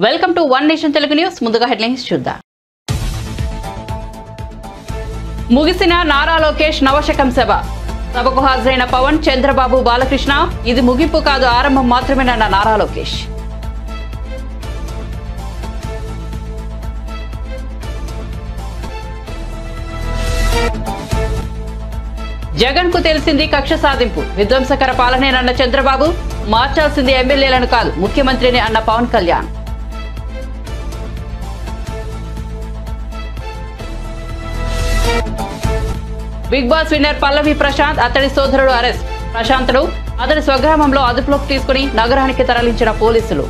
Welcome to one nation Telugu news. ముందుగా headlines చూద్దాం. ముగిసిన నారా లోకేష్ నవశకం సభ. సభకు హాజరైన పవన్, చంద్రబాబు, బాలకృష్ణ. ఇది ముగింపు కాదు, ఆరంభం మాత్రమేనన్న నారా లోకేష్. జగన్ కు తెలిసింది కక్ష సాధింపు. విధ్వంసకర పాలనేనన్న చంద్రబాబు. మార్చాల్సింది ఎమ్మెల్యేలను కాదు, ముఖ్యమంత్రిని అన్న Pavan Kalyan. Bigg Boss winner Pallavi Prashanth, అతడి సోదరుడు అరెస్ట్. ప్రశాంత్ను అతడి స్వగ్రామంలో అదుపులోకి తీసుకుని నగరానికి తరలించిన పోలీసులు.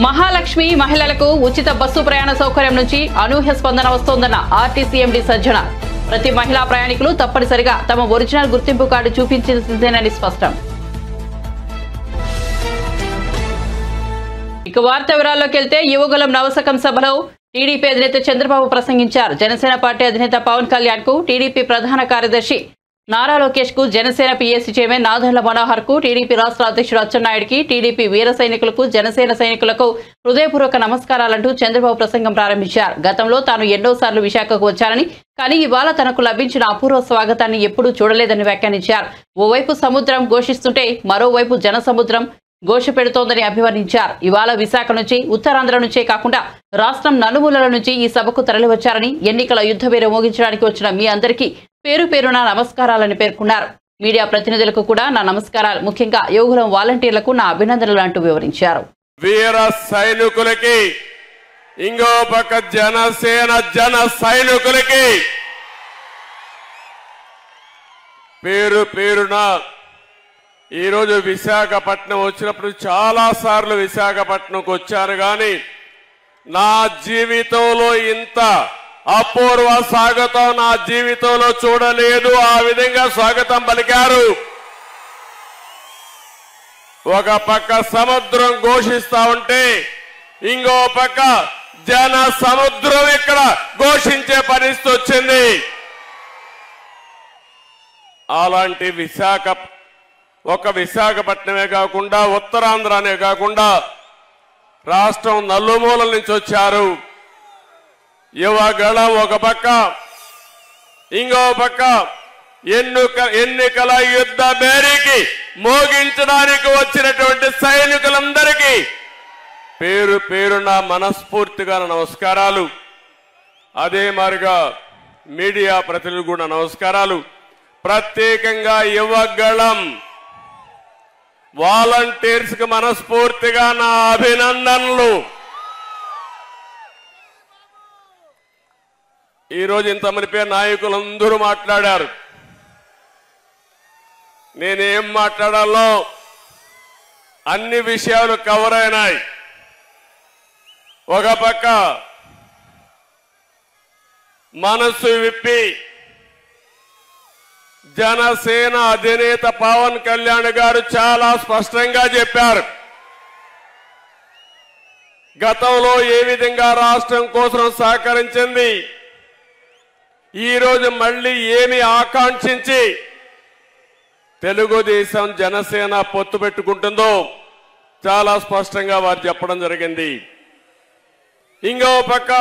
మహాలక్ష్మి మహిళలకు ఉచిత బస్సు ప్రయాణ సౌకర్యం నుంచి అనూహ్య స్పందన వస్తోందన్న ఆర్టీసీ ఎండీ సజ్జన. ప్రతి మహిళా ప్రయాణికులు తప్పనిసరిగా తమ ఒరిజినల్ గుర్తింపు కార్డు చూపించాల్సిందేనని స్పష్టం. ఇక వార్త వివరాల్లోకి వెళ్తే, యువగలం నవశకం సభలో టీడీపీ అధినేత చంద్రబాబు ప్రసంగించారు. జనసేన పార్టీ అధినేత పవన్ కళ్యాణ్ కు, టీడీపీ ప్రధాన కార్యదర్శి నారా లోకేష్ కు, జనసేన పీఏసీ చైర్మన్ నాదెండ్ల మనోహర్ కు, టీడీపీ రాష్ట్ర అధ్యక్షుడు అచ్చెన్నాయుడికి, టీడీపీ వీర సైనికులకు, జనసేన సైనికులకు హృదయపూర్వక నమస్కారాలంటూ చంద్రబాబు ప్రసంగం ప్రారంభించారు. గతంలో తాను ఎన్నోసార్లు విశాఖకు వచ్చారని, కానీ ఇవాళ తనకు లభించిన అపూర్వ స్వాగతాన్ని ఎప్పుడూ చూడలేదని వ్యాఖ్యానించారు. ఓవైపు సముద్రం ఘోషిస్తుంటే మరోవైపు జన సముద్రం ఘోష పెడుతోందని అభివర్ణించారు. ఇవాళ విశాఖ నుంచి, ఉత్తరాంధ్ర నుంచే కాకుండా రాష్ట్రం నలుమూలల నుంచి ఈ సభకు తరలివచ్చారని, ఎన్నికల యుద్ధ వేర మోగించడానికి వచ్చిన మీ అందరికీ పేరు పేరున నమస్కారాలని పేర్కొన్నారు. మీడియా ప్రతినిధులకు కూడా నా నమస్కారాలు, ముఖ్యంగా యోగులం వాలంటీర్లకు నా అభినందనలు అంటూ వివరించారు. వీర సైనికులకి, ఇంకో పక్క జనసేన జన సైనికులకి పేరు పేరున ఈరోజు విశాఖపట్నం వచ్చినప్పుడు చాలా సార్లు విశాఖపట్నంకు వచ్చాను, కానీ నా జీవితంలో ఇంత అపూర్వ స్వాగతం నా జీవితంలో చూడలేదు. ఆ విధంగా స్వాగతం పలికారు. ఒక పక్క సముద్రం ఘోషిస్తా ఉంటే, ఇంకో పక్క జన సముద్రం ఇక్కడ ఘోషించే పరిస్థితి వచ్చింది. అలాంటి విశాఖపట్నమే కాకుండా, ఉత్తరాంధ్రనే కాకుండా రాష్ట్రం నలుమూలల నుంచి వచ్చారు. యువగళం ఒక పక్క, ఇంకో పక్క ఎన్నికల యుద్ధ బేరీకి మోగించడానికి వచ్చినటువంటి సైనికులందరికీ పేరు పేరున మనస్ఫూర్తిగా నమస్కారాలు. అదే మాదిరిగా మీడియా ప్రతినిధులు కూడా నమస్కారాలు. ప్రత్యేకంగా యువగళం వాలంటీర్స్ కి మనస్ఫూర్తిగా నా అభినందనలు. ఈరోజు ఇంతమంది పేరు నాయకులందరూ మాట్లాడారు. నేనేం మాట్లాడాలో అన్ని విషయాలు కవర్ అయినాయి. ఒక పక్క మనసు విప్పి జనసేన అధినేత పవన్ కళ్యాణ్ గారు చాలా స్పష్టంగా చెప్పారు. గతంలో ఏ విధంగా రాష్ట్రం కోసం సహకరించింది, ఈరోజు మళ్ళీ ఏమి ఆకాంక్షించి తెలుగుదేశం జనసేన పొత్తు పెట్టుకుంటుందో చాలా స్పష్టంగా వారు చెప్పడం జరిగింది. ఇంకో పక్క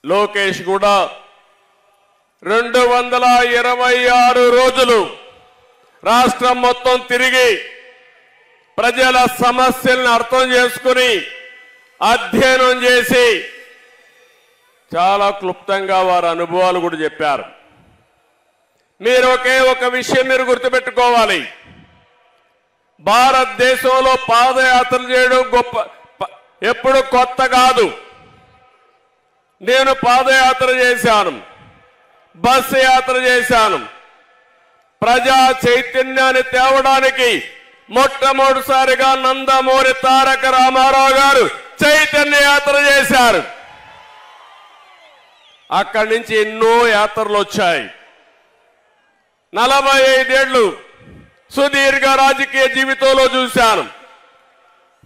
లోకేష్ కూడా 226 రోజులు రాష్ట్రం మొత్తం తిరిగి ప్రజల సమస్యలను అర్థం చేసుకుని అధ్యయనం చేసి చాలా క్లుప్తంగా వారి అనుభవాలు కూడా చెప్పారు. మీరు ఒక విషయం మీరు గుర్తుపెట్టుకోవాలి. భారతదేశంలో పాదయాత్రలు చేయడం ఎప్పుడు కొత్త కాదు. నేను పాదయాత్ర చేశాను, బస్సు యాత్ర చేశాను. ప్రజా చైతన్యాన్ని తేవడానికి మొట్టమొదటిసారిగా నందమూరి తారక రామారావు గారు చైతన్య యాత్ర చేశారు. అక్కడి నుంచి ఎన్నో యాత్రలు వచ్చాయి. 45 ఏళ్లు సుదీర్ఘ రాజకీయ జీవితంలో చూశాను.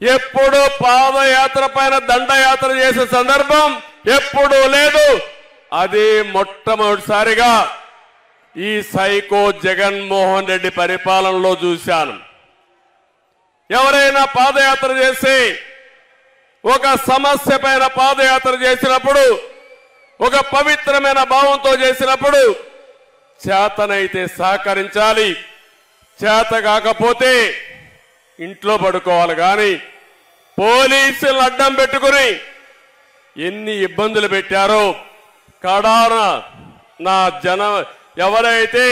ఎప్పుడు పాదయాత్ర పైన దండయాత్ర చేసే సందర్భం ఎప్పుడూ లేదు. అది మొట్టమొదటిసారిగా ఈ సైకో జగన్మోహన్ రెడ్డి పరిపాలనలో చూశాను. ఎవరైనా పాదయాత్ర చేసి ఒక సమస్య పైన పాదయాత్ర చేసినప్పుడు, ఒక పవిత్రమైన భావంతో చేసినప్పుడు చేతనైతే సహకరించాలి, చేత కాకపోతే ఇంట్లో పడుకోవాలి. కానీ పోలీసులు అడ్డం పెట్టుకుని ఎన్ని ఇబ్బందులు పెట్టారో, కడాన నా ఎవరైతే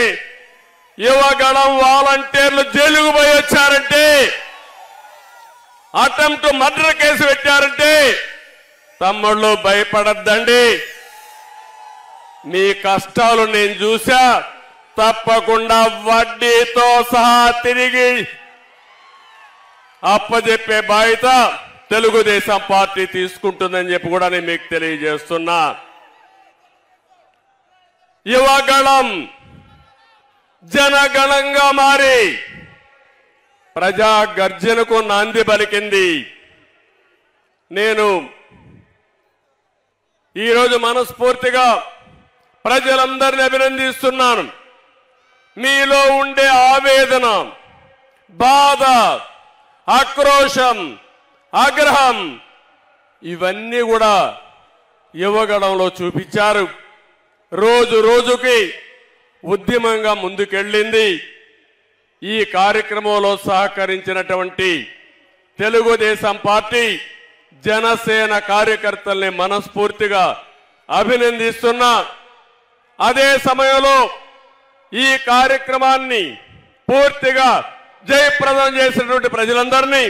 యువగళం వాలంటీర్లు జైలుకు పోయి వచ్చారంటే, అటెంప్ట్ మర్డర్ కేసు పెట్టారంటే తమ్ముళ్ళు భయపడద్దండి. మీ కష్టాలు నేను చూసా. తప్పకుండా వడ్డీతో సహా తిరిగి అప్పజెప్పే బాధ్యత తెలుగుదేశం పార్టీ తీసుకుంటుందని చెప్పి కూడా నేను మీకు తెలియజేస్తున్నా. యువగళం జనగణంగా మారి ప్రజా గర్జనకు నాంది పలికింది. నేను ఈరోజు మనస్ఫూర్తిగా ప్రజలందరినీ అభినందిస్తున్నాను. మీలో ఉండే ఆవేదన, బాధ, ఆక్రోశం, ఆగ్రహం ఇవన్నీ కూడా యువగణంలో చూపించారు. రోజు రోజుకి ఉద్యమంగా ముందుకెళ్ళింది. ఈ కార్యక్రమంలో సహకరించినటువంటి తెలుగుదేశం పార్టీ, జనసేన కార్యకర్తల్ని మనస్ఫూర్తిగా అభినందిస్తున్నా. అదే సమయంలో ఈ కార్యక్రమాన్ని పూర్తిగా జయప్రదం చేసినటువంటి ప్రజలందరినీ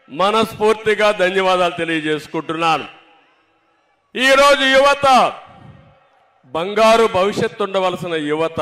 మనస్ఫూర్తిగా ధన్యవాదాలు తెలియజేసుకుంటున్నాను. ఈరోజు యువత, బంగారు భవిష్యత్తు ఉండవలసిన యువత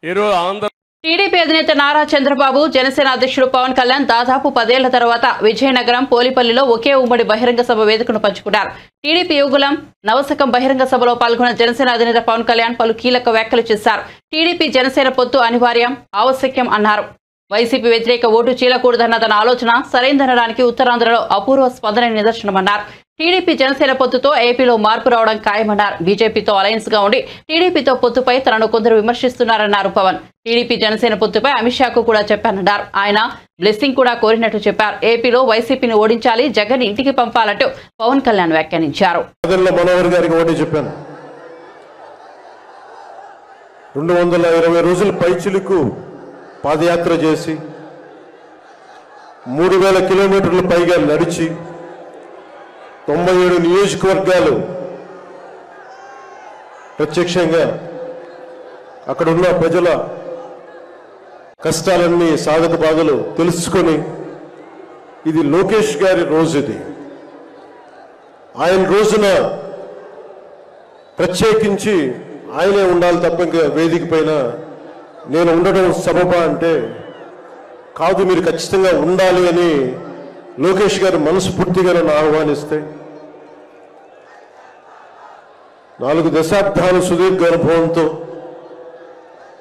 ఈరోజు ఆంధ్ర టీడీపీ అధినేత నారా చంద్రబాబు, జనసేన అధ్యక్షుడు పవన్ కళ్యాణ్ దాదాపు 10 ఏళ్ల తర్వాత విజయనగరం పోలిపల్లిలో ఒకే ఉమ్మడి బహిరంగ సభ వేదికను పంచుకున్నారు. టీడీపీ యువగళం నవశకం బహిరంగ సభలో పాల్గొన్న జనసేన అధినేత పవన్ కళ్యాణ్ పలు కీలక వ్యాఖ్యలు చేశారు. టీడీపీ జనసేన పొత్తు అనివార్యం, ఆవశ్యకం అన్నారు. వైసీపీ వ్యతిరేక ఓటు చీలకూడదన్న తన ఆలోచన సరైందనడానికి ఉత్తరాంధ్రలో అపూర్వ స్పందన నిదర్శనమన్నారు. టీడీపీ జనసేన పొత్తుతో ఏపీలో మార్పు రావడం ఖాయమన్నారు. బీజేపీతో అలయన్స్ గా ఉండి టీడీపీతో పొత్తుపై తనను కొందరు విమర్శిస్తున్నారన్నారు పవన్. టీడీపీ జనసేన పొత్తుపై అమిత్ షాకు కూడా చెప్పానన్నారు. ఆయన బ్లెస్సింగ్ కూడా కోరినట్టు చెప్పారు. ఏపీలో వైసీపీని ఓడించాలి, జగన్ ఇంటికి పంపాలంటూ పవన్ కళ్యాణ్ వ్యాఖ్యానించారు. 220 రోజుల పైచిలుకు పాదయాత్ర చేసి 3000 కిలోమీటర్ల పైగా నడిచి 97 నియోజకవర్గాలు ప్రత్యక్షంగా అక్కడున్న ప్రజల కష్టాలన్నీ, సాధక బాధలు తెలుసుకొని, ఇది లోకేష్ గారి రోజు, ఇది ఆయన రోజున ప్రత్యేకించి ఆయనే ఉండాలి తప్ప ఇంకా వేదిక పైన నేను ఉండడం సబబా అంటే కాదు, మీరు ఖచ్చితంగా ఉండాలి అని లోకేష్ గారు మనస్ఫూర్తిగా నన్ను ఆహ్వానిస్తే 4 దశాబ్దాల సుదీర్ఘ అనుభవంతో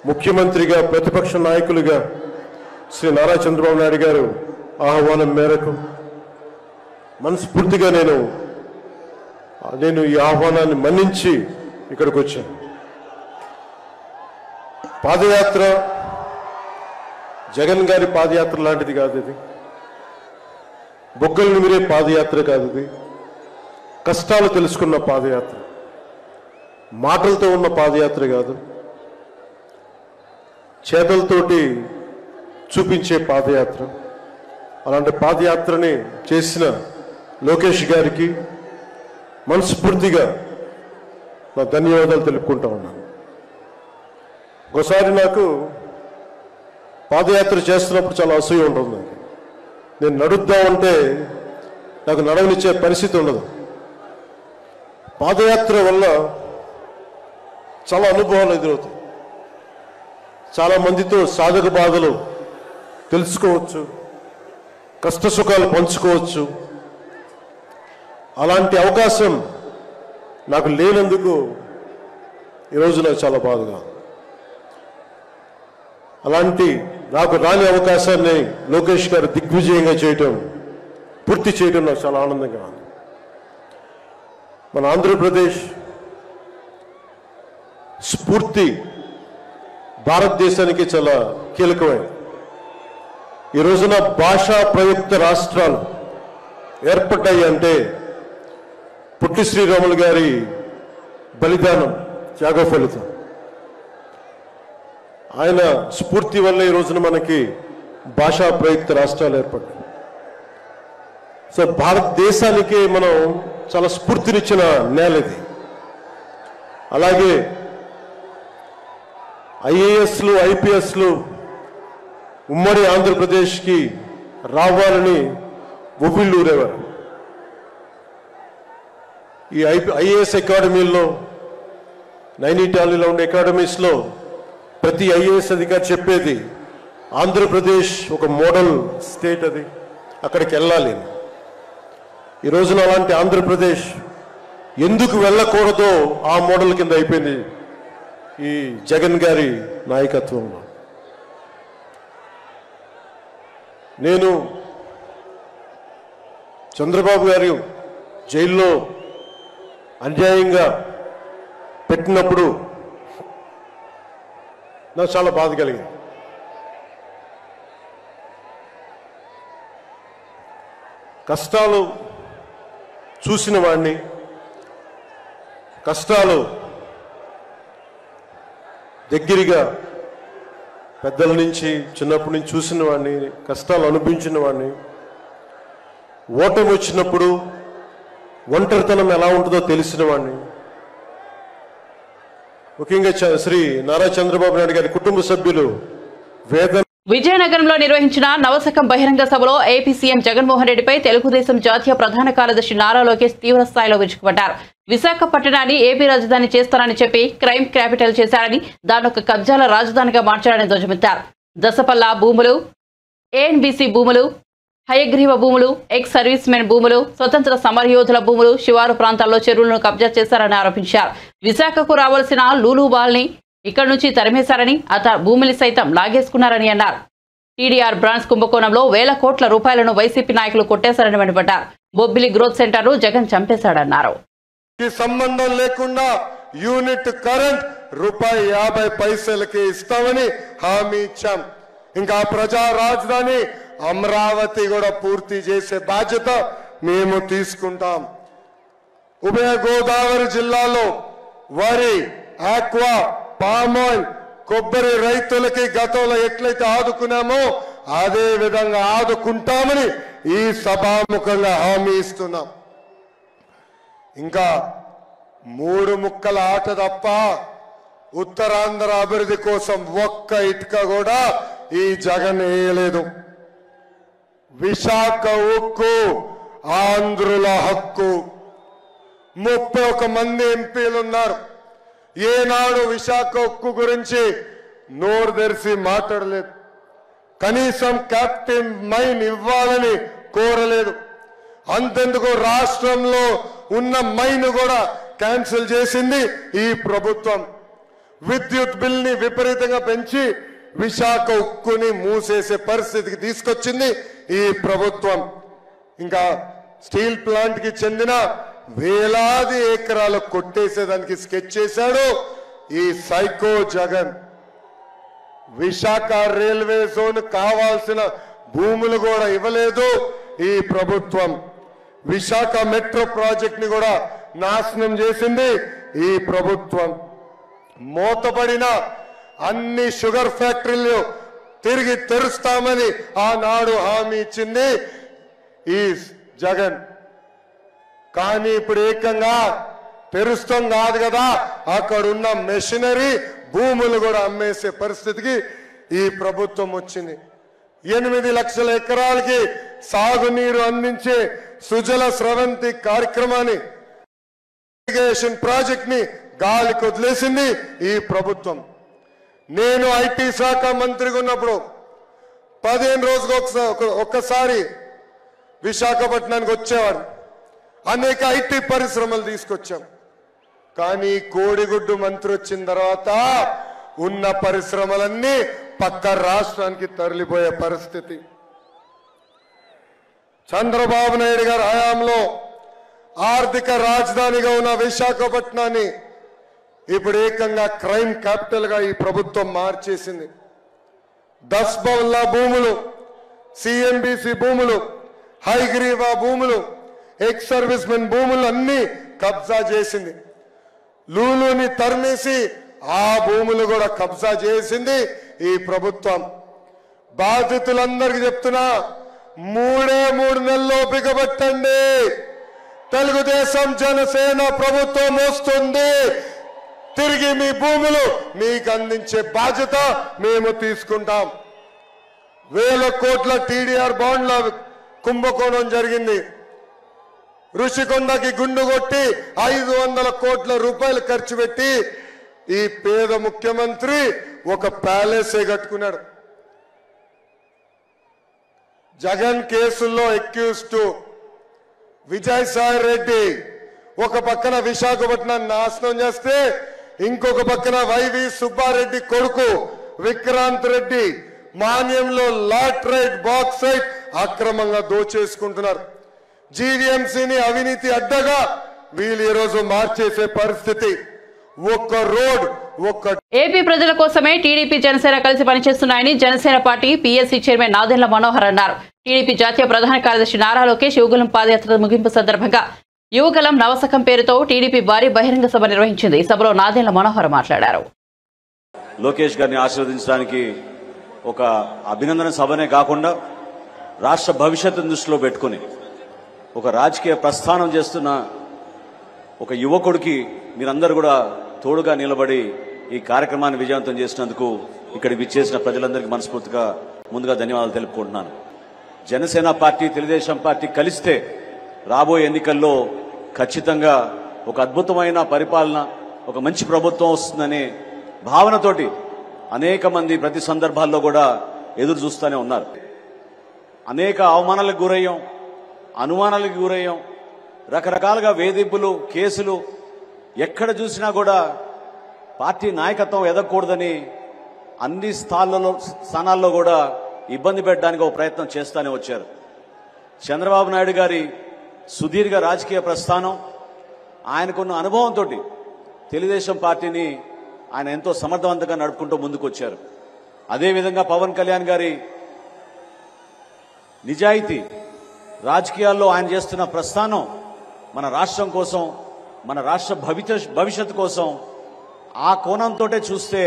ముఖ్యమంత్రిగా, ప్రతిపక్ష నాయకులుగా శ్రీ నారా చంద్రబాబు నాయుడు గారు ఆహ్వానం మేరకు మనస్ఫూర్తిగా నేను ఈ ఆహ్వానాన్ని మన్నించి ఇక్కడికి వచ్చాను. పాదయాత్ర జగన్ గారి పాదయాత్ర లాంటిది కాదు, ఇది బొగ్గలు నిమిరే పాదయాత్ర కాదు, ఇది కష్టాలు తెలుసుకున్న పాదయాత్ర, మాటలతో ఉన్న పాదయాత్ర కాదు, చేతలతోటి చూపించే పాదయాత్ర. అలాంటి పాదయాత్రని చేసిన లోకేష్ గారికి మనస్ఫూర్తిగా నా ధన్యవాదాలు తెలుపుకుంటా ఉన్నాను. ఒకసారి నాకు పాదయాత్ర చేస్తున్నప్పుడు చాలా అసూయ ఉంటుంది. నేను నడుద్దామంటే నాకు నడవనిచ్చే పరిస్థితి ఉండదు. పాదయాత్ర వల్ల చాలా అనుభవాలు ఎదురవుతాయి. చాలా మందితో సాధక బాధలు తెలుసుకోవచ్చు, కష్ట సుఖాలు పంచుకోవచ్చు. అలాంటి అవకాశం నాకు లేనందుకు ఈరోజు నాకు చాలా బాధగా. అలాంటి నాకు రాని అవకాశాన్ని లోకేష్ గారు దిగ్విజయంగా చేయటం, పూర్తి చేయటం నాకు చాలా ఆనందంగా ఉంది. మన ఆంధ్రప్రదేశ్ స్ఫూర్తి భారతదేశానికి చాలా కీలకమైనది. ఈ రోజున భాషా ప్రయుక్త రాష్ట్రాలు ఏర్పడ్డాయి అంటే పుట్టి శ్రీరాములు గారి బలిదానం, త్యాగ ఫలితం. ఆయన స్ఫూర్తి వల్ల ఈ రోజున మనకి భాషా ప్రయుక్త రాష్ట్రాలు ఏర్పడ్డాయి. సో భారతదేశానికి మనం చాలా స్ఫూర్తినిచ్చిన నేల ఇది. అలాగే ఐఏఎస్లు, ఐపీఎస్లు ఉమ్మడి ఆంధ్రప్రదేశ్కి రావాలని ఉవ్విళ్ళూరేవారు. ఈ ఐఏఎస్ అకాడమీల్లో, నైనిటాల్లో ఉండే అకాడమీస్లో ప్రతి ఐఏఎస్ అధికారి చెప్పేది ఆంధ్రప్రదేశ్ ఒక మోడల్ స్టేట్, అది అక్కడికి వెళ్ళాలి. ఈ రోజున అలాంటి ఆంధ్రప్రదేశ్ ఎందుకు వెళ్ళకూడదో ఆ మోడల్ కింద అయిపోయింది ఈ జగన్ గారి నాయకత్వంలో. నేను చంద్రబాబు గారు జైల్లో అన్యాయంగా పెట్టినప్పుడు నాకు చాలా బాధ కలిగింది. కష్టాలు చూసిన వాడిని, కష్టాలు దగ్గరగా పెద్దల నుంచి చిన్నప్పటి నుంచి చూసిన వాడిని, కష్టాలు అనుభవించిన వాడిని, ఓటమి వచ్చినప్పుడు ఒంటరితనం ఎలా ఉంటుందో తెలిసిన వాడిని, ముఖ్యంగా శ్రీ నారా చంద్రబాబు నాయుడు గారి కుటుంబ సభ్యులు వేదన. విజయనగరంలో నిర్వహించిన నవశకం బహిరంగ సభలో ఏపీ సీఎం జగన్మోహన్ రెడ్డిపై తెలుగుదేశం జాతీయ ప్రధాన కార్యదర్శి నారా లోకేష్ తీవ్ర స్థాయిలో విరుచుకుపడ్డారు. విశాఖపట్నాన్ని ఏపీ రాజధాని చేస్తారని చెప్పి క్రైమ్ క్యాపిటల్ చేశారని, దాన్ని ఒక కబ్జాల రాజధానిగా మార్చారని ధ్వజమెత్తారు. దశపల్లా భూములు, ఏఎన్బీసీ భూములు, హయగ్రీవ భూములు, ఎక్స్ సర్వీస్ మెన్ భూములు, స్వతంత్ర సమరయోధుల భూములు, శివారు ప్రాంతాల్లో చెరువులను కబ్జా చేశారని ఆరోపించారు. విశాఖకు రావాల్సిన లూలుబాల్ని ఇక్కడి నుంచి తరిమేశారని, భూమిని సైతం లాగేసుకున్నారని అన్నారు. టీడీఆర్ బ్రాండ్స్ కుంభకోణంలో వేల కోట్ల రూపాయలను వైసీపీ నాయకులు కొట్టేశారని మండిపడ్డారు. బొబ్బిలి గ్రోత్ సెంటర్ను జగన్ చంపేశాడన్నారు. సంబంధం లేకుండా యూనిట్ కరెంట్ ₹50 ఇస్తామని హామీ ఇచ్చాం. ఇంకా ప్రజా రాజధాని అమరావతి కూడా పూర్తి చేసే బాధ్యత మేము తీసుకుంటాం. ఉభయ గోదావరి జిల్లాలో వరి, ఆక్వా, పామ్ ఆయిల్, కొబ్బరి రైతులకి గతంలో ఎట్లయితే ఆదుకున్నామో అదే విధంగా ఆదుకుంటామని ఈ సభాముఖంగా హామీ ఇస్తున్నాం. ఇంకా 3 ముక్కల ఆట తప్ప ఉత్తరాంధ్ర అభివృద్ధి కోసం ఒక్క ఇటుక కూడా ఈ జగన్ వేయలేదు. విశాఖ ఉక్కు ఆంధ్రుల హక్కు. 31 మంది ఎంపీలు ఉన్నారు. ఏనాడు విశాఖ ఉక్కు గురించి నోరు తెరిచి మాట్లాడలేదు. కనీసం క్యాప్టెన్ మైన్ ఇవ్వాలని కోరలేదు. అంతెందుకు రాష్ట్రంలో ఉన్న మైన్ కూడా క్యాన్సిల్ చేసింది ఈ ప్రభుత్వం. విద్యుత్ బిల్ని విపరీతంగా పెంచి విశాఖ ఉక్కుని మూసేసే పరిస్థితికి తీసుకొచ్చింది ఈ ప్రభుత్వం. ఇంకా స్టీల్ ప్లాంట్ కి చెందిన వేలాది ఎకరాలు కొట్టేసేదానికి స్కెచ్ చేశాడు ఈ psycho Jagan. Visakha railway zone కావాల్సిన భూములు కూడా ఇవ్వలేదు ఈ ప్రభుత్వం. విశాఖ మెట్రో ప్రాజెక్ట్ ని కూడా నాశనం చేసింది ఈ ప్రభుత్వం. మూతపడిన అన్ని షుగర్ ఫ్యాక్టరీలు తిరిగి తెరుస్తామని ఆనాడు హామీ ఇచ్చింది ఈ జగన్. కానీ ఇప్పుడు ఏకంగా తెరుస్తాం కాదు కదా, అక్కడున్న మెషినరీ భూములు కూడా అమ్మేసే పరిస్థితికి ఈ ప్రభుత్వం వచ్చింది. 8 లక్షల ఎకరాలకి సాగునీరు అందించే సుజల స్రవంతి కార్యక్రమాన్ని, ఇరిగేషన్ ప్రాజెక్ట్ ని గాలికి వదిలేసింది ఈ ప్రభుత్వం. నేను ఐటీ శాఖ మంత్రిగా ఉన్నప్పుడు 15 రోజులకు ఒక్కసారి విశాఖపట్నానికి వచ్చేవాడు. అనేక ఐటీ పరిశ్రమలు తీసుకొచ్చాం. కానీ కోడిగుడ్డు మంత్రి వచ్చిన తర్వాత ఉన్న పరిశ్రమలన్నీ పక్క రాష్ట్రానికి తరలిపోయే పరిస్థితి. చంద్రబాబు నాయుడు గారి హయాంలో ఆర్థిక రాజధానిగా ఉన్న విశాఖపట్నాన్ని ఇప్పుడు ఏకంగా క్రైమ్ క్యాపిటల్ గా ఈ ప్రభుత్వం మార్చేసింది. 10 బౌల్లా భూములు, సిఎంబిసి భూములు, హైగ్రీవా భూములు, ఎక్స్ సర్వీస్ మెన్ భూములు అన్ని కబ్జా చేసింది. లూలుని తరిమేసి ఆ భూములు కూడా కబ్జా చేసింది ఈ ప్రభుత్వం. బాధితులందరికీ చెప్తున్నా, 3 నెలల్లో బిగబట్టండి. తెలుగుదేశం జనసేన ప్రభుత్వం వస్తుంది. తిరిగి మీ భూములు మీకు అందించే బాధ్యత మేము తీసుకుంటాం. 1000 కోట్ల టీడీఆర్ బాండ్ల కుంభకోణం జరిగింది. ఋషికొండకి గుండు కొట్టి 500 కోట్ల రూపాయలు ఖర్చు పెట్టి ఈ పేద ముఖ్యమంత్రి ఒక ప్యాలెసే కట్టుకున్నాడు. జగన్ కేసుల్లో అక్యూజ్డ్ విజయసాయి రెడ్డి ఒక పక్కన విశాఖపట్నాన్ని నాశనం చేస్తే, ఇంకొక పక్కన వైవి సుబ్బారెడ్డి కొడుకు విక్రాంత్ రెడ్డి మాన్యంలో లాట్రైట్ బాక్సైట్ అక్రమంగా దోచేసుకుంటున్నారు. జీవీఎంసీని అవినీతి అడ్డగా వీళ్ళు ఈరోజు మార్చేసే పరిస్థితి. ఒక్క రోడ్ ఒక్క ఏపీ ప్రజల కోసమే టీడీపీ జనసేన కలిసి పనిచేస్తున్నాయని Janasena party PSC chairman Nadendla Manohar అన్నారు. టీడీపీ జాతీయ ప్రధాన కార్యదర్శి నారా లోకేష్ యువగలం పాదయాత్ర ముగింపు సందర్భంగా యువగలం నవశకం పేరుతో టీడీపీ భారీ బహిరంగ సభ నిర్వహించింది. ఈ సభలో నాదెండ్ల మనోహర్ మాట్లాడారు. లోకేష్ గారిని ఆశీర్వదించడానికి ఒక అభినందన సభనే కాకుండా రాష్ట్ర భవిష్యత్తును దృష్టిలో పెట్టుకుని ఒక రాజకీయ ప్రస్థానం చేస్తున్న ఒక యువకుడికి మీరందరూ కూడా తోడుగా నిలబడి ఈ కార్యక్రమాన్ని విజయవంతం చేసినందుకు ఇక్కడికి విచ్చేసిన ప్రజలందరికీ మనస్ఫూర్తిగా ముందుగా ధన్యవాదాలు తెలుపుకుంటున్నాను. జనసేన పార్టీ, తెలుగుదేశం పార్టీ కలిస్తే రాబోయే ఎన్నికల్లో ఖచ్చితంగా ఒక అద్భుతమైన పరిపాలన, ఒక మంచి ప్రభుత్వం వస్తుందనే భావనతోటి అనేక మంది ప్రతి సందర్భాల్లో కూడా ఎదురు చూస్తూనే ఉన్నారు. అనేక అవమానాలకు గురయ్యాం, అనుమానాలకు గురయ్యాం, రకరకాలుగా వేధింపులు, కేసులు ఎక్కడ చూసినా కూడా పార్టీ నాయకత్వం ఎదగకూడదని అన్ని స్థానాల్లో కూడా ఇబ్బంది పెట్టడానికి ఒక ప్రయత్నం చేస్తూనే వచ్చారు. చంద్రబాబు నాయుడు గారి సుదీర్ఘ రాజకీయ ప్రస్థానం, ఆయనకున్న అనుభవంతో తెలుగుదేశం పార్టీని ఆయన ఎంతో సమర్థవంతంగా నడుపుకుంటూ ముందుకు వచ్చారు. అదేవిధంగా పవన్ కళ్యాణ్ గారి నిజాయితీ, రాజకీయాల్లో ఆయన చేస్తున్న ప్రస్థానం మన రాష్ట్రం కోసం, మన రాష్ట్ర భవిష్యత్తు కోసం, ఆ కోణంతో చూస్తే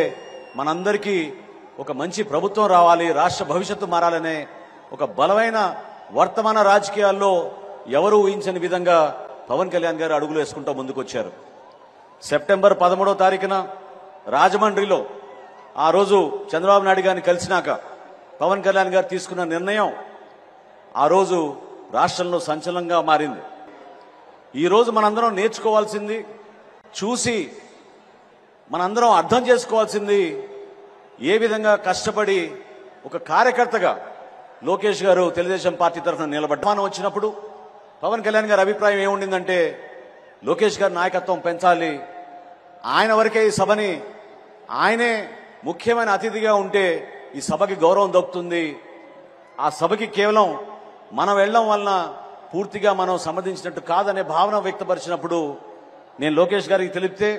మనందరికీ ఒక మంచి ప్రభుత్వం రావాలి, రాష్ట్ర భవిష్యత్తు మారాలనే ఒక బలమైన వర్తమాన రాజకీయాల్లో ఎవరు ఊహించని విధంగా పవన్ కళ్యాణ్ గారు అడుగులు వేసుకుంటూ ముందుకు వచ్చారు. సెప్టెంబర్ 13వ తారీఖున రాజమండ్రిలో ఆ రోజు చంద్రబాబు నాయుడు గారిని కలిసినాక పవన్ కళ్యాణ్ గారు తీసుకున్న నిర్ణయం ఆ రోజు రాష్ట్రంలో సంచలనంగా మారింది. ఈరోజు మనందరం నేర్చుకోవాల్సింది, చూసి మనందరం అర్థం చేసుకోవాల్సింది, ఏ విధంగా కష్టపడి ఒక కార్యకర్తగా లోకేష్ గారు తెలుగుదేశం పార్టీ తరఫున నిలబడ్డాను వచ్చినప్పుడు పవన్ కళ్యాణ్ గారి అభిప్రాయం ఏముండిందంటే లోకేష్ గారి నాయకత్వం పెంచాలి, ఆయన వరకే ఈ సభని, ఆయనే ముఖ్యమైన అతిథిగా ఉంటే ఈ సభకి గౌరవం దక్కుతుంది, ఆ సభకి కేవలం మనం వెళ్ళడం వలన పూర్తిగా మనం సంబంధించినట్టు కాదనే భావన వ్యక్తపరిచినప్పుడు నేను లోకేష్ గారికి తెలిపితే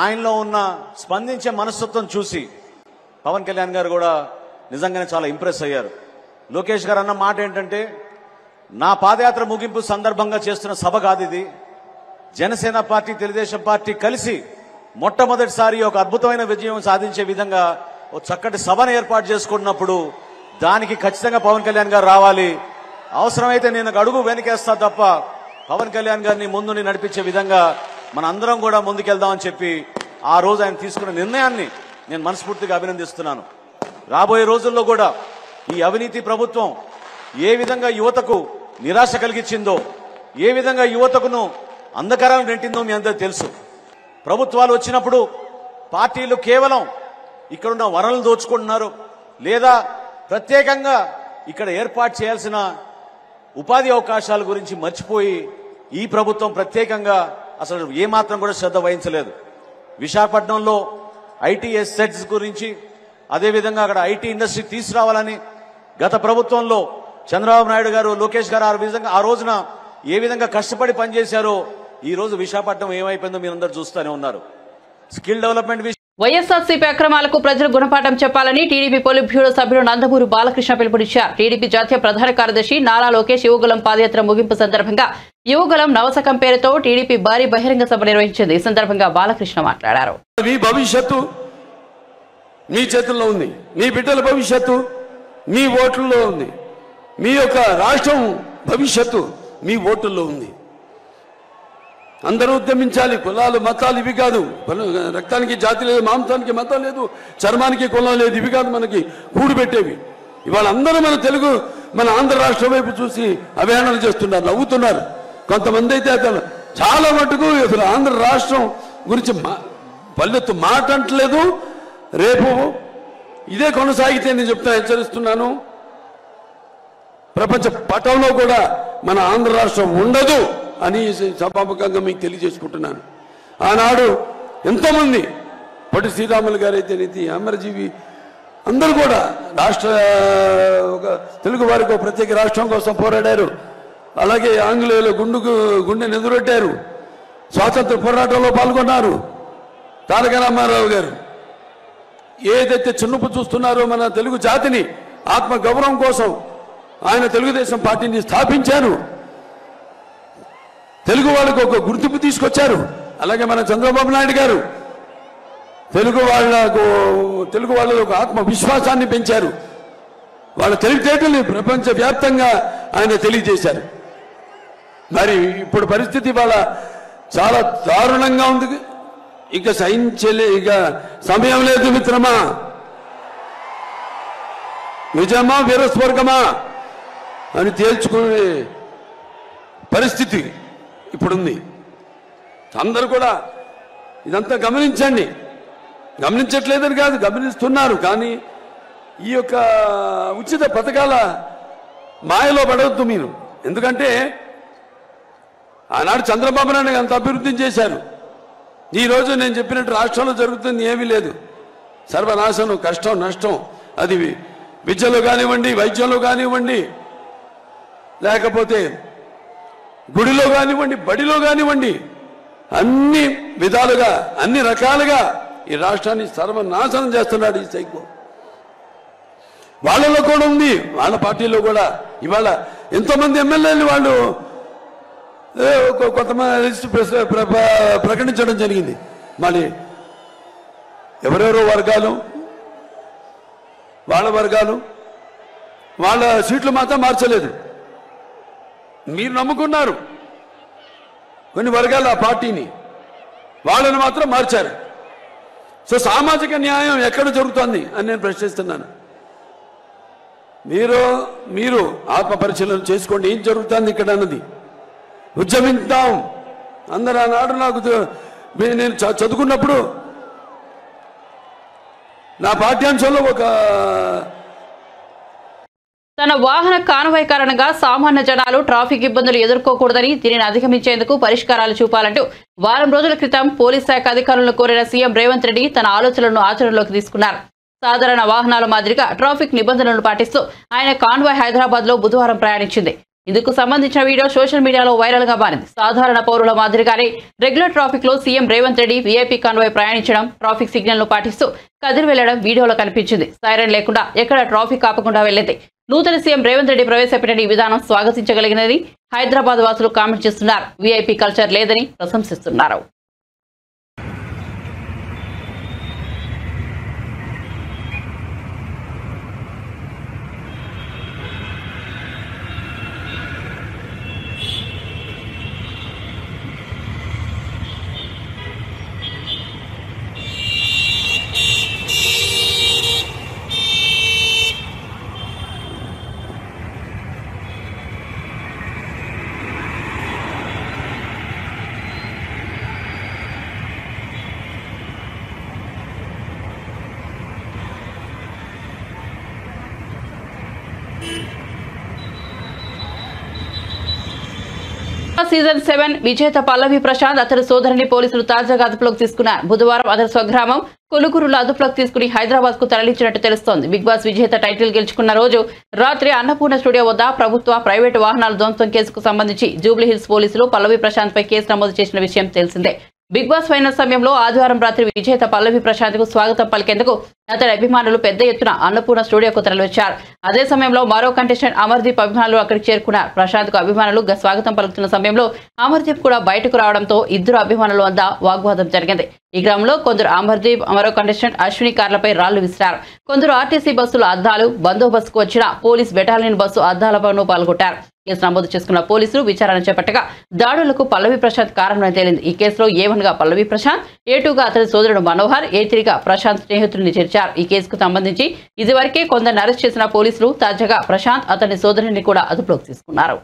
ఆయనలో ఉన్న స్పందించే మనస్తత్వం చూసి పవన్ కళ్యాణ్ గారు కూడా నిజంగానే చాలా ఇంప్రెస్ అయ్యారు. లోకేష్ గారు అన్న మాట ఏంటంటే, నా పాదయాత్ర ముగింపు సందర్భంగా చేస్తున్న సభ కాదు ఇది, జనసేన పార్టీ, తెలుగుదేశం పార్టీ కలిసి మొట్టమొదటిసారి ఒక అద్భుతమైన విజయం సాధించే విధంగా ఒక చక్కటి సభను ఏర్పాటు చేసుకున్నప్పుడు దానికి ఖచ్చితంగా పవన్ కళ్యాణ్ గారు రావాలి, అవసరమైతే నేను అడుగు వెనకేస్తా తప్ప పవన్ కళ్యాణ్ గారిని ముందుని నడిపించే విధంగా మన అందరం కూడా ముందుకెళ్దామని చెప్పి ఆ రోజు ఆయన తీసుకున్న నిర్ణయాన్ని నేను మనస్ఫూర్తిగా అభినందిస్తున్నాను. రాబోయే రోజుల్లో కూడా ఈ అవినీతి ప్రభుత్వం ఏ విధంగా యువతకు నిరాశ కలిగించిందో, ఏ విధంగా యువతకును అంధకారాలు నెట్టిందో మీ అందరూ తెలుసు. ప్రభుత్వాలు వచ్చినప్పుడు పార్టీలు కేవలం ఇక్కడున్న వనరులు దోచుకుంటున్నారు, లేదా ప్రత్యేకంగా ఇక్కడ ఏర్పాటు చేయాల్సిన ఉపాధి అవకాశాల గురించి మర్చిపోయి ఈ ప్రభుత్వం ప్రత్యేకంగా అసలు ఏమాత్రం కూడా శ్రద్ధ వహించలేదు. విశాఖపట్నంలో ఐటీ ఎస్సెట్స్ గురించి, అదేవిధంగా అక్కడ ఐటీ ఇండస్ట్రీ తీసుకురావాలని గత ప్రభుత్వంలో చంద్రబాబు నాయుడు గారు, లోకేష్ గారు ఆ రోజున ఏ విధంగా కష్టపడి పనిచేశారో ఈ రోజు విశాఖపట్నం ఏమైపోయిందో మీరందరూ చూస్తూనే ఉన్నారు. స్కిల్ డెవలప్మెంట్ విషయం వైఎస్ఆర్సీపీ అక్రమాలకు ప్రజలు గుణపాఠం చెప్పాలని టీడీపీ పోలిట్ బ్యూరో సభ్యుడు నందమూరి బాలకృష్ణ పిలుపునిచ్చారు. టీడీపీ జాతీయ ప్రధాన కార్యదర్శి నారా లోకేష్ యువగలం పాదయాత్ర ముగింపు సందర్భంగా యువగలం నవశకం పేరుతో టీడీపీ భారీ బహిరంగ సభ నిర్వహించింది. ఈ సందర్భంగా బాలకృష్ణ మాట్లాడారు. మీ భవిష్యత్తు మీ చేతుల్లో ఉంది. మీ బిడ్డల భవిష్యత్తు మీ ఓట్లలో ఉంది. మీ యొక్క రాష్ట్రం భవిష్యత్తు మీ ఓటుల్లో ఉంది. అందరూ ఉద్యమించాలి. కులాలు మతాలు ఇవి కాదు. రక్తానికి జాతి లేదు, మాంసానికి మతం లేదు, చర్మానికి కులం లేదు. ఇవి కాదు మనకి కూడిపెట్టేవి. ఇవాళ అందరూ మన ఆంధ్ర రాష్ట్రం వైపు చూసి అవహేళనలు చేస్తున్నారు, నవ్వుతున్నారు. కొంతమంది అయితే అతను చాలా మటుకు అసలు ఆంధ్ర రాష్ట్రం గురించి పల్లెత్తు మాట అంటలేదు. రేపు ఇదే కొనసాగితే నేను హెచ్చరిస్తున్నాను, ప్రపంచ పటంలో కూడా మన ఆంధ్ర రాష్ట్రం ఉండదు అని సభాముఖంగా మీకు తెలియజేసుకుంటున్నాను. ఆనాడు ఎంతోమంది పొట్టి శ్రీరాములు గారు అయితే నీతి అమరజీవి అందరూ కూడా ఒక తెలుగు వారికి ఒక ప్రత్యేక రాష్ట్రం కోసం పోరాడారు. అలాగే ఆంగ్లేయులు గుండె ఎదురొట్టారు. స్వాతంత్ర పోరాటంలో పాల్గొన్నారు. తారక రామారావు గారు ఏదైతే చిన్నపు చూస్తున్నారో మన తెలుగు జాతిని ఆత్మ గౌరవం కోసం ఆయన తెలుగుదేశం పార్టీని స్థాపించారు. తెలుగు వాళ్ళకు ఒక గుర్తింపు తీసుకొచ్చారు. అలాగే మన చంద్రబాబు నాయుడు గారు తెలుగు వాళ్ళలో ఒక ఆత్మవిశ్వాసాన్ని పెంచారు. వాళ్ళ తెలివితేటల్ని ప్రపంచవ్యాప్తంగా ఆయన తెలియజేశారు. మరి ఇప్పుడు పరిస్థితి వాళ్ళ చాలా దారుణంగా ఉంది. ఇక ఇక సమయం లేదు మిత్రమా. నిజమా వీరస్వర్గమా అని తేల్చుకునే పరిస్థితి ఇప్పుడుంది. అందరూ కూడా ఇదంతా గమనించండి. గమనించట్లేదని కాదు, గమనిస్తున్నారు. కానీ ఈ యొక్క ఉచిత పథకాల మాయలో పడవద్దు మీరు. ఎందుకంటే ఆనాడు చంద్రబాబు నాయుడు అంత అభివృద్ధి చేశారు. ఈరోజు నేను చెప్పినట్టు రాష్ట్రంలో జరుగుతుంది ఏమీ లేదు. సర్వనాశనం, కష్టం, నష్టం. అది విద్యలో కానివ్వండి, వైద్యంలో కానివ్వండి, లేకపోతే గుడిలో కానివ్వండి, బడిలో కానివ్వండి, అన్ని విధాలుగా అన్ని రకాలుగా ఈ రాష్ట్రాన్ని సర్వనాశనం చేస్తున్నాడు ఈ సైకో. వాళ్ళలో కూడా ఉంది, వాళ్ళ పార్టీలో కూడా. ఇవాళ ఎంతోమంది ఎమ్మెల్యేలు వాళ్ళు కొంతమంది లిస్ట్ ప్రకటించడం జరిగింది. మళ్ళీ ఎవరెవరో వర్గాలు వాళ్ళ సీట్లు మాత్రం మార్చలేదు. మీరు నమ్ముకున్నారు కొన్ని వర్గాల పార్టీని, వాళ్ళని మాత్రం మార్చారు. సో సామాజిక న్యాయం ఎక్కడ జరుగుతుంది అని నేను ప్రశ్నిస్తున్నాను. మీరు ఆత్మపరిశీలన చేసుకోండి, ఏం జరుగుతుంది ఇక్కడ అన్నది. ఉద్యమిద్దాం అందరూ. ఆనాడు నేను చదువుకున్నప్పుడు నా పాఠ్యాంశంలో తన వాహన కాన్వాయ్ కారణంగా సామాన్య జనాలు ట్రాఫిక్ ఇబ్బందులు ఎదుర్కోకూడదని, దీనిని అధిగమించేందుకు పరిష్కారాలు చూపాలంటూ వారం రోజుల క్రితం పోలీస్ శాఖ అధికారులను కోరిన సీఎం రేవంత్ రెడ్డి తన ఆలోచనలను ఆచరణలోకి తీసుకున్నారు. సాధారణ వాహనాల మాదిరిగా ట్రాఫిక్ నిబంధనలను పాటిస్తూ ఆయన కాన్వాయ్ హైదరాబాద్ లో బుధవారం ప్రయాణించింది. ఇందుకు సంబంధించిన వీడియో సోషల్ మీడియాలో వైరల్ గా మారింది. సాధారణ పౌరుల మాదిరిగానే రెగ్యులర్ ట్రాఫిక్ లో CM Revanth Reddy VIP convoy ప్రయాణించడం, ట్రాఫిక్ సిగ్నల్ ను పాటిస్తూ కదిలి వెళ్లడం వీడియోలో కనిపించింది. సైరన్ లేకుండా ఎక్కడ ట్రాఫిక్ ఆపకుండా వెళ్లింది. నూతన సీఎం రేవంత్ రెడ్డి ప్రవేశపెట్టిన ఈ విధానం స్వాగతించగలిగినదని హైదరాబాద్ వాసులు కామెంట్ చేస్తున్నారు. వీఐపీ కల్చర్ లేదని ప్రశంసిస్తున్నారు. సీజన్ 7 విజేత పల్లవి ప్రశాంత్ అతని సోదరుని పోలీసులు తాజాగా అదుపులోకి తీసుకున్నారు. బుధవారం అతని స్వగ్రామం కొలుగురులో అదుపులోకి తీసుకుని హైదరాబాద్ కు తరలించినట్టు తెలుస్తోంది. బిగ్ బాస్ విజేత టైటిల్ గెలుచుకున్న రోజు రాత్రి అన్నపూర్ణ స్టూడియో వద్ద ప్రభుత్వ ప్రైవేటు వాహనాల ధ్వంసం కేసుకు సంబంధించి జూబ్లీహిల్స్ పోలీసులు పల్లవి ప్రశాంత్ పై కేసు నమోదు చేసిన విషయం తెలిసిందే. బిగ్ బాస్ ఫైనల్ సమయంలో ఆదివారం రాత్రి విజేత పల్లవి ప్రశాంత్ కు స్వాగతం పలికేందుకు అతడి అభిమానులు పెద్ద ఎత్తున అన్నపూర్ణ స్టూడియోకు తరలివచ్చారు. అదే సమయంలో మరో కంటెస్టెంట్ అమర్దీప్ అభిమానులు అక్కడికి చేరుకున్నారు. ప్రశాంత్ కు అభిమానులు స్వాగతం పలుకుతున్న సమయంలో అమర్దీప్ కూడా బయటకు రావడంతో ఇద్దరు అభిమానుల వద్ద వాగ్వాదం జరిగింది. ఈ క్రమంలో కొందరు అమర్దీప్ మరో కంటెస్టెంట్ అశ్విని కార్లపై రాళ్లు విసిరారు. కొందరు ఆర్టీసీ బస్సుల అద్దాలు, బందోబస్తుకు వచ్చిన పోలీస్ బెటాలియన్ బస్సు అద్దాలపైన పాల్గొంటారు. కేసు నమోదు చేసుకున్న పోలీసులు విచారణ చేపట్టగా దాడులకు పల్లవి ప్రశాంత్ కారణమని తేలింది. ఈ కేసులో A1 గా పల్లవి ప్రశాంత్, A2 గా అతని సోదరుడు మనోహర్, A3 గా ప్రశాంత్ స్నేహితుడిని చేర్చారు. ఈ కేసుకు సంబంధించి ఇదివరకే కొందరిని అరెస్ట్ చేసిన పోలీసులు తాజాగా ప్రశాంత్ అతని సోదరుడిని కూడా అదుపులోకి తీసుకున్నారు.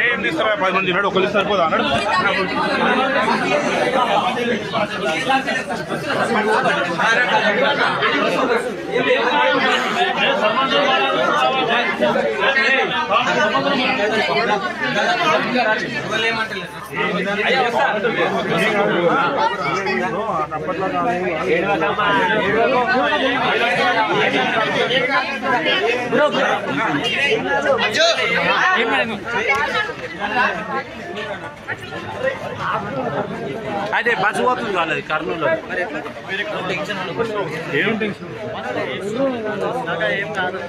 ఏం తీసుకురా 10 మంది ఉన్నాడు ఒకళ్ళు సరిపోదా అన్నాడు. అదే బస్సు పోతుంది కాలేదు కర్నూలు. ఏం టెన్షన్ ఏం కాదు.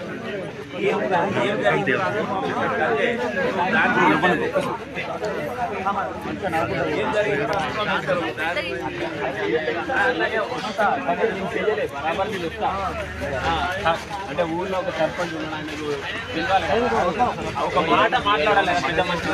అంటే ఊళ్ళో ఒక సర్పంచ్ ఉన్నాడు, ఒక మాట మాట్లాడాలి పెద్ద మనిషి.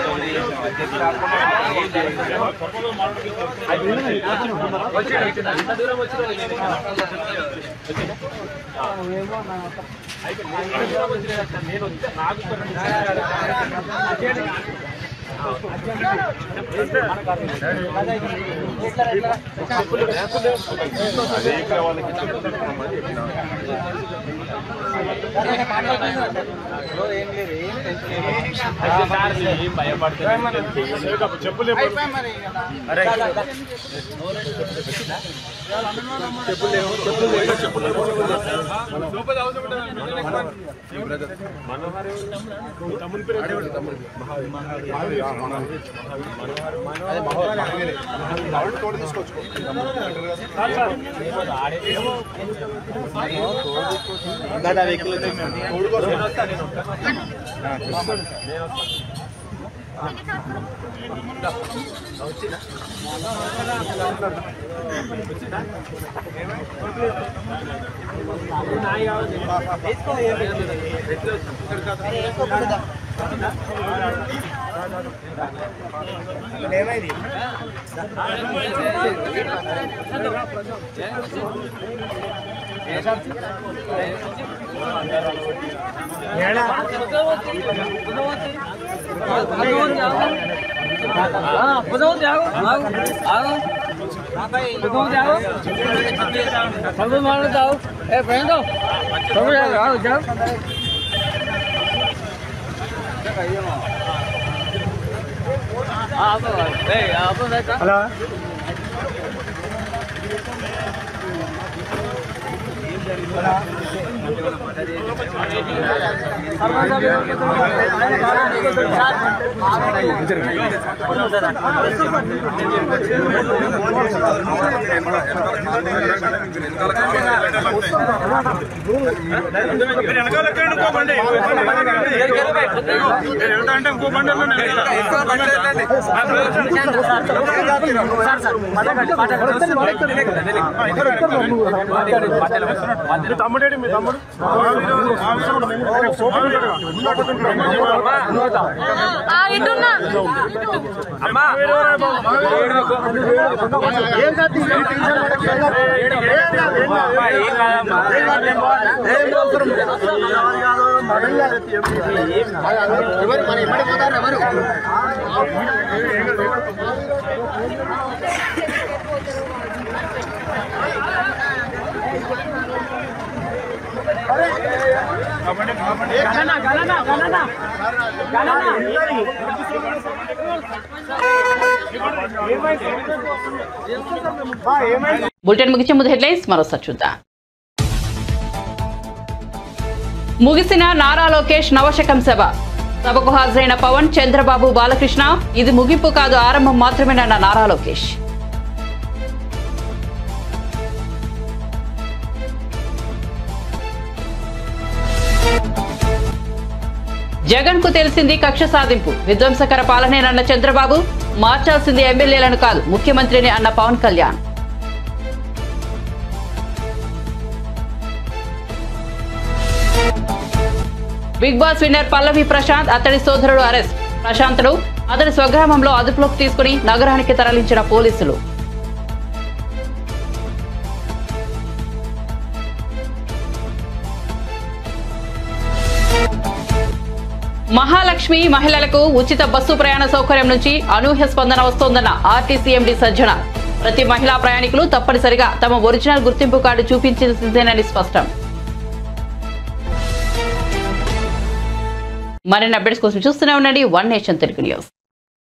నేను నాకు తమ్ముడేడి మీ తమ్ముడు ఏం బులెటిన్ ముగించే ముందు హెడ్లైన్స్ మరోసారి చూద్దాం. ముగిసిన నారా లోకేష్ నవశకం సభ. సభకు హాజరైన పవన్, చంద్రబాబు, బాలకృష్ణ ఇది ముగింపు కాదు ఆరంభం మాత్రమేనన్న నారా లోకేష్. జగన్ కు తెలిసింది కక్ష సాధింపు. విధ్వంసకర పాలనేనన్న చంద్రబాబు, మార్చాల్సింది ఎమ్మెల్యేలను కాదు ముఖ్యమంత్రిని అన్న Pavan Kalyan. Bigg Boss winner Pallavi Prashanth, అతడి సోదరుడు అరెస్ట్. ప్రశాంత్ను అతడి స్వగ్రామంలో అదుపులోకి తీసుకుని నగరానికి తరలించిన పోలీసులు. మహాలక్ష్మి మహిళలకు ఉచిత బస్సు ప్రయాణ సౌకర్యం నుంచి అనూహ్య స్పందన వస్తోందన్న ఆర్టీసీ ఎండీ సజ్జన. ప్రతి మహిళా ప్రయాణికులు తప్పనిసరిగా తమ ఒరిజినల్ గుర్తింపు కార్డు చూపించాల్సిందేనని స్పష్టం. మరిన్ని అప్డేట్స్ కోసం చూస్తూనే ఉండండి వన్ నేషన్ తెలుగు న్యూస్.